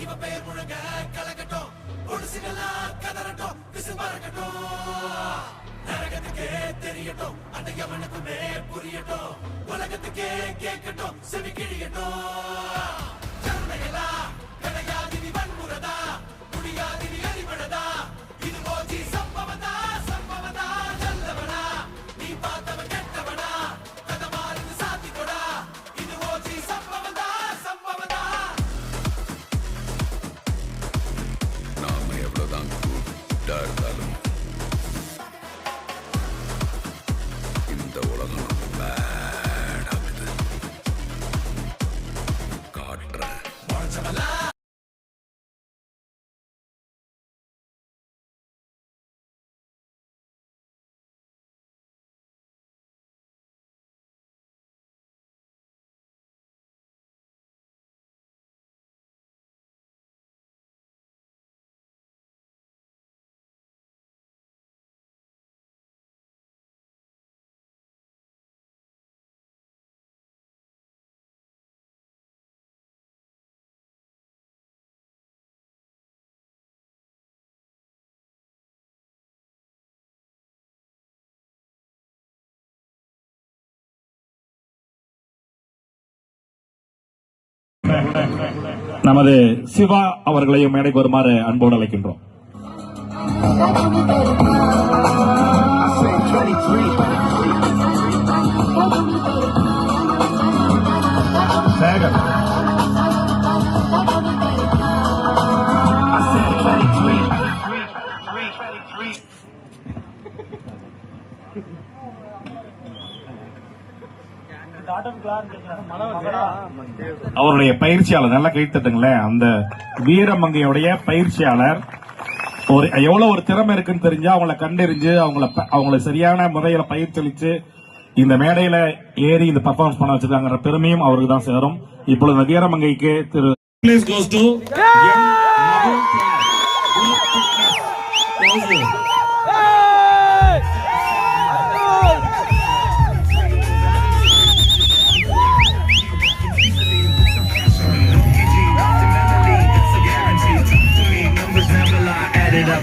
இவ பேர் முழங்க கலக்கட்டும், பொடுசுகளா கதறட்டும், விசு பறக்கட்டும், நரகத்துக்கே தெரியட்டும், அந்த எவனுக்குமே புரியட்டும், உலகத்துக்கே கேட்கட்டும், செவி கிழியட்டும். ஜன்மைகளா கிடையாது நீ வன்முறதா, முடியாது நீ அறிவடதா, இது ஓஜி சம்பவதா, சம்பவதா நல்லவனா, நீ பார்த்தவன் கெட்டவனா, கதை மாறுது சாத்திக்கொடா, இது ஓஜி சம்பவதா, சம்பவதா. நாம எவ்வளவுதான் கூட்டா இருந்தாலும் இந்த உலகம் பேடாகுது. காட்டுறேன். நமது சிவா அவர்களையும் மேடைக்கு வருமாறு அன்போடு அழைக்கின்றோம். அவருடைய பயிற்சியாளர் நல்லா கைத்தட்டுங்களேன். அந்த வீரமங்கையுடைய பயிற்சியாளர் எவ்வளவு ஒரு திறமை இருக்குன்னு தெரிஞ்சு அவங்கள கண்டறிஞ்சு அவங்கள சரியான முறையில பயிற்சி அளிச்சு இந்த மேடையில ஏறி இந்த பர்ஃபார்மன்ஸ் பண்ண வச்சிருக்காங்க பெருமையும் அவருக்கு தான் சேரும். இப்பொழுது வீரமங்கைக்கு திரு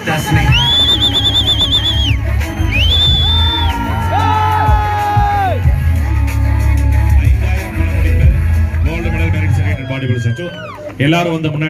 That's me. எல்லாரும் வந்து